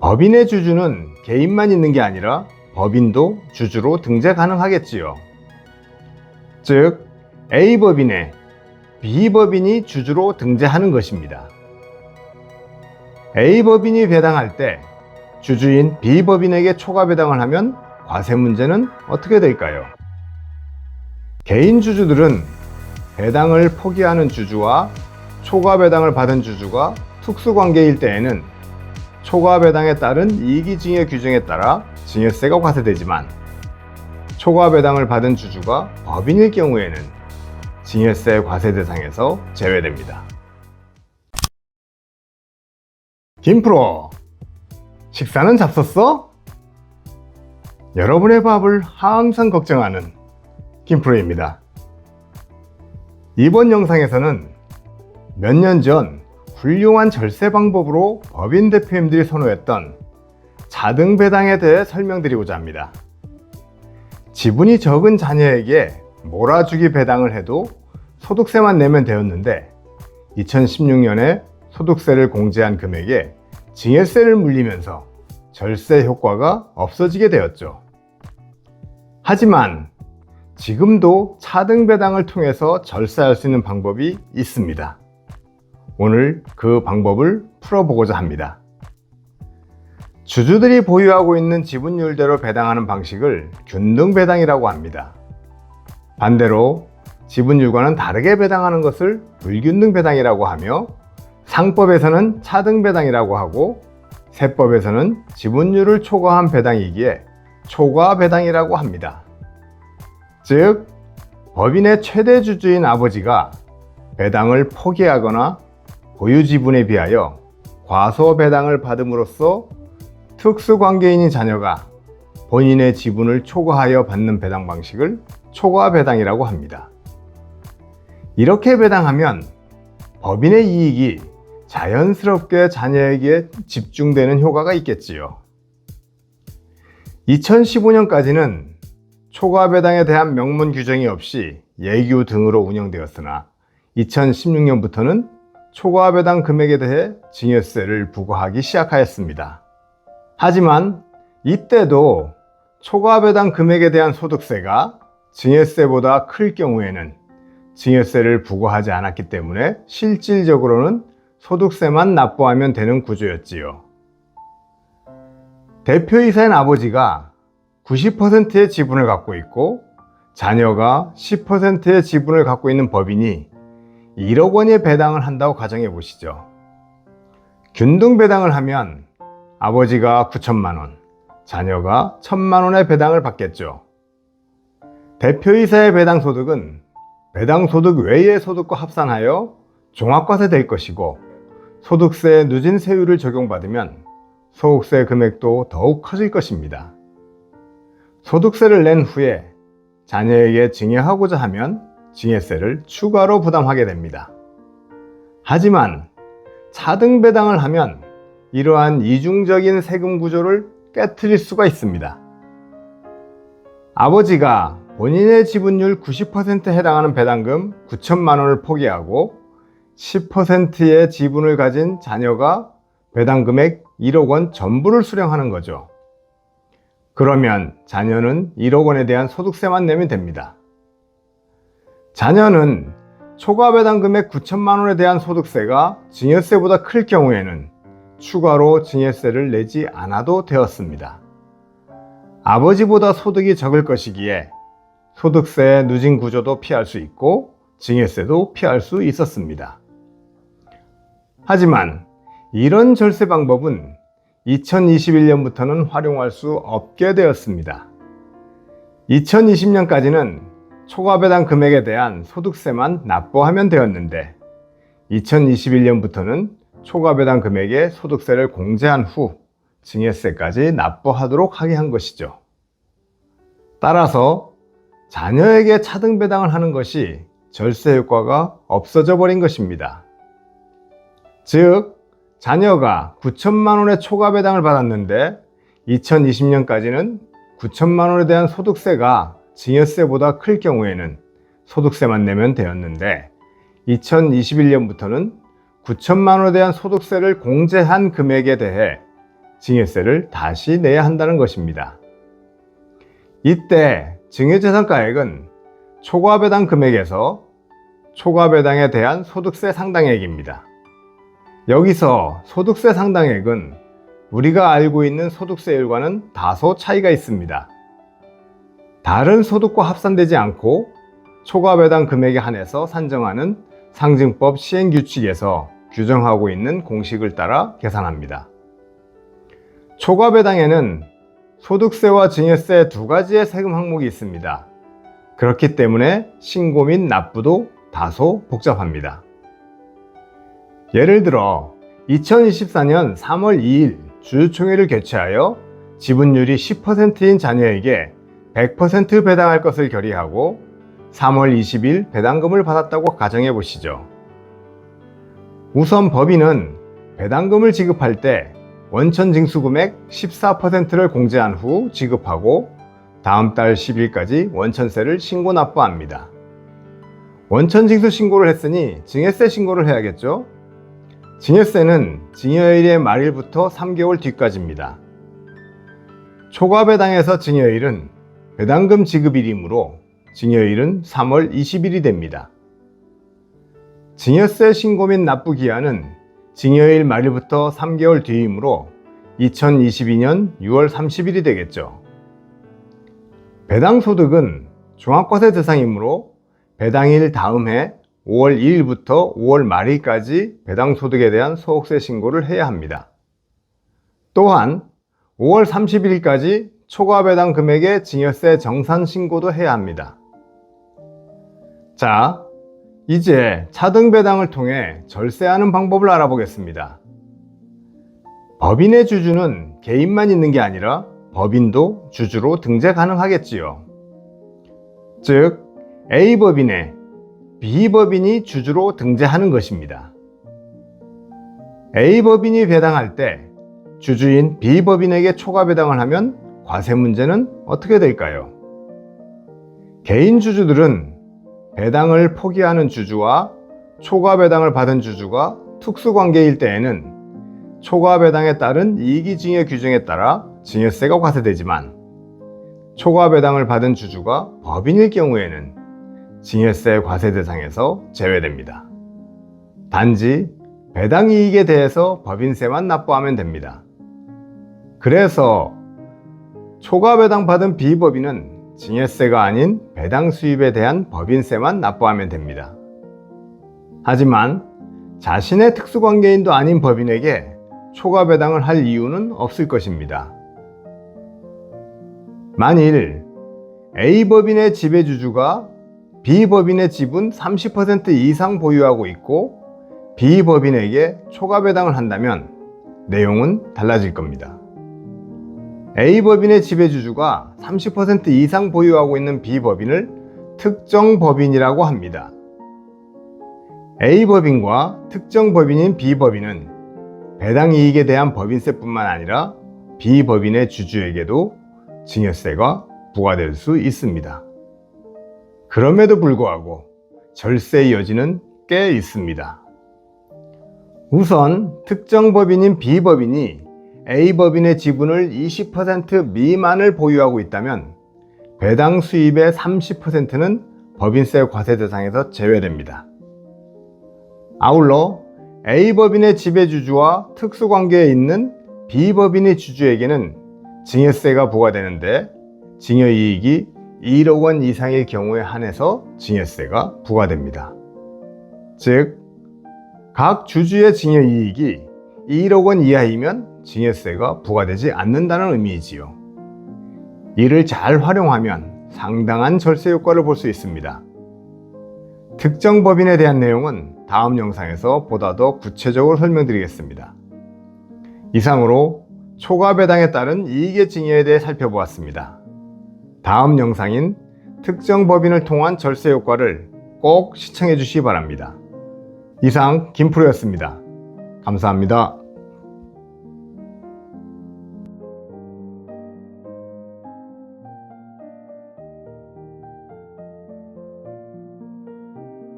법인의 주주는 개인만 있는 게 아니라 법인도 주주로 등재 가능하겠지요. 즉, A법인에 B법인이 주주로 등재하는 것입니다. A법인이 배당할 때 주주인 B법인에게 초과 배당을 하면 과세 문제는 어떻게 될까요? 개인 주주들은 배당을 포기하는 주주와 초과 배당을 받은 주주가 특수관계일 때에는 초과 배당에 따른 이익징여 규정에 따라 증여세가 과세되지만, 초과 배당을 받은 주주가 법인일 경우에는 증여세 과세 대상에서 제외됩니다. 김프로, 식사는 잡섰어? 여러분의 밥을 항상 걱정하는 김프로입니다. 이번 영상에서는 몇 년 전 훌륭한 절세 방법으로 법인 대표님들이 선호했던 자등 배당에 대해 설명드리고자 합니다. 지분이 적은 자녀에게 몰아주기 배당을 해도 소득세만 내면 되었는데, 2016년에 소득세를 공제한 금액에 증여세를 물리면서 절세 효과가 없어지게 되었죠. 하지만 지금도 차등 배당을 통해서 절세할 수 있는 방법이 있습니다. 오늘 그 방법을 풀어보고자 합니다. 주주들이 보유하고 있는 지분율대로 배당하는 방식을 균등 배당이라고 합니다. 반대로 지분율과는 다르게 배당하는 것을 불균등 배당이라고 하며, 상법에서는 차등 배당이라고 하고, 세법에서는 지분율을 초과한 배당이기에 초과 배당이라고 합니다. 즉, 법인의 최대 주주인 아버지가 배당을 포기하거나 보유 지분에 비하여 과소 배당을 받음으로써 특수관계인인 자녀가 본인의 지분을 초과하여 받는 배당 방식을 초과 배당이라고 합니다. 이렇게 배당하면 법인의 이익이 자연스럽게 자녀에게 집중되는 효과가 있겠지요. 2015년까지는 초과 배당에 대한 명문 규정이 없이 예규 등으로 운영되었으나, 2016년부터는 초과 배당 금액에 대해 증여세를 부과하기 시작하였습니다. 하지만 이때도 초과 배당 금액에 대한 소득세가 증여세보다 클 경우에는 증여세를 부과하지 않았기 때문에 실질적으로는 소득세만 납부하면 되는 구조였지요. 대표이사인 아버지가 90%의 지분을 갖고 있고 자녀가 10%의 지분을 갖고 있는 법인이 1억 원의 배당을 한다고 가정해 보시죠. 균등 배당을 하면 아버지가 9천만 원, 자녀가 1,000만 원의 배당을 받겠죠. 대표이사의 배당 소득은 배당 소득 외의 소득과 합산하여 종합과세 될 것이고, 소득세의 누진 세율을 적용받으면 소득세 금액도 더욱 커질 것입니다. 소득세를 낸 후에 자녀에게 증여하고자 하면 증여세를 추가로 부담하게 됩니다. 하지만 차등 배당을 하면 이러한 이중적인 세금 구조를 깨트릴 수가 있습니다. 아버지가 본인의 지분율 90%에 해당하는 배당금 9천만 원을 포기하고 10%의 지분을 가진 자녀가 배당 금액 1억 원 전부를 수령하는 거죠. 그러면 자녀는 1억 원에 대한 소득세만 내면 됩니다. 자녀는 초과 배당 금액 9천만 원에 대한 소득세가 증여세보다 클 경우에는 추가로 증여세를 내지 않아도 되었습니다. 아버지보다 소득이 적을 것이기에 소득세의 누진 구조도 피할 수 있고 증여세도 피할 수 있었습니다. 하지만 이런 절세 방법은 2021년부터는 활용할 수 없게 되었습니다. 2020년까지는 초과 배당 금액에 대한 소득세만 납부하면 되었는데, 2021년부터는 초과 배당 금액에 소득세를 공제한 후 증여세까지 납부하도록 하게 한 것이죠. 따라서 자녀에게 차등 배당을 하는 것이 절세 효과가 없어져 버린 것입니다. 즉, 자녀가 9천만 원의 초과 배당을 받았는데 2020년까지는 9천만 원에 대한 소득세가 증여세보다 클 경우에는 소득세만 내면 되었는데, 2021년부터는 9천만 원에 대한 소득세를 공제한 금액에 대해 증여세를 다시 내야 한다는 것입니다. 이때 증여재산가액은 초과배당 금액에서 초과배당에 대한 소득세 상당액입니다. 여기서 소득세 상당액은 우리가 알고 있는 소득세율과는 다소 차이가 있습니다. 다른 소득과 합산되지 않고 초과배당 금액에 한해서 산정하는 상증법 시행규칙에서 규정하고 있는 공식을 따라 계산합니다. 초과배당에는 소득세와 증여세 두 가지의 세금 항목이 있습니다. 그렇기 때문에 신고 및 납부도 다소 복잡합니다. 예를 들어 2024년 3월 2일 주주총회를 개최하여 지분율이 10%인 자녀에게 100% 배당할 것을 결의하고 3월 20일 배당금을 받았다고 가정해 보시죠. 우선 법인은 배당금을 지급할 때 원천 징수금액 14%를 공제한 후 지급하고 다음 달 10일까지 원천세를 신고 납부합니다. 원천 징수 신고를 했으니 증여세 신고를 해야겠죠? 증여세는 증여일의 말일부터 3개월 뒤까지입니다. 초과배당에서 증여일은 배당금 지급일이므로 증여일은 3월 20일이 됩니다. 증여세 신고 및 납부 기한은 증여일 말일부터 3개월 뒤이므로 2022년 6월 30일이 되겠죠. 배당소득은 종합과세 대상이므로 배당일 다음 해 5월 2일부터 5월 말일까지 배당소득에 대한 소득세 신고를 해야 합니다. 또한 5월 31일까지 초과배당 금액의 증여세 정산 신고도 해야 합니다. 자, 이제 차등배당을 통해 절세하는 방법을 알아보겠습니다. 법인의 주주는 개인만 있는 게 아니라 법인도 주주로 등재 가능하겠지요. 즉, A법인에 B법인이 주주로 등재하는 것입니다. A법인이 배당할 때 주주인 B법인에게 초과배당을 하면 과세 문제는 어떻게 될까요? 개인 주주들은 배당을 포기하는 주주와 초과배당을 받은 주주가 특수관계일 때에는 초과배당에 따른 이익이증여 규정에 따라 증여세가 과세되지만 초과배당을 받은 주주가 법인일 경우에는 증여세 과세 대상에서 제외됩니다. 단지 배당이익에 대해서 법인세만 납부하면 됩니다. 그래서 초과배당 받은 B법인은 증여세가 아닌 배당 수입에 대한 법인세만 납부하면 됩니다. 하지만 자신의 특수관계인도 아닌 법인에게 초과배당을 할 이유는 없을 것입니다. 만일 A법인의 지배주주가 B법인의 지분 30% 이상 보유하고 있고 B법인에게 초과배당을 한다면 내용은 달라질 겁니다. A법인의 지배주주가 30% 이상 보유하고 있는 B법인을 특정법인이라고 합니다. A법인과 특정법인인 B법인은 배당이익에 대한 법인세뿐만 아니라 B법인의 주주에게도 증여세가 부과될 수 있습니다. 그럼에도 불구하고 절세의 여지는 꽤 있습니다. 우선 특정법인인 B법인이 A법인의 지분을 20% 미만을 보유하고 있다면 배당 수입의 30%는 법인세 과세 대상에서 제외됩니다. 아울러 A법인의 지배주주와 특수관계에 있는 B법인의 주주에게는 증여세가 부과되는데 증여이익이 1억 원 이상의 경우에 한해서 증여세가 부과됩니다. 즉, 각 주주의 증여이익이 1억 원 이하이면 증여세가 부과되지 않는다는 의미이지요. 이를 잘 활용하면 상당한 절세 효과를 볼 수 있습니다. 특정 법인에 대한 내용은 다음 영상에서 보다 더 구체적으로 설명드리겠습니다. 이상으로 초과배당에 따른 이익의 증여에 대해 살펴보았습니다. 다음 영상인 특정 법인을 통한 절세 효과를 꼭 시청해 주시기 바랍니다. 이상 김프로였습니다. 감사합니다.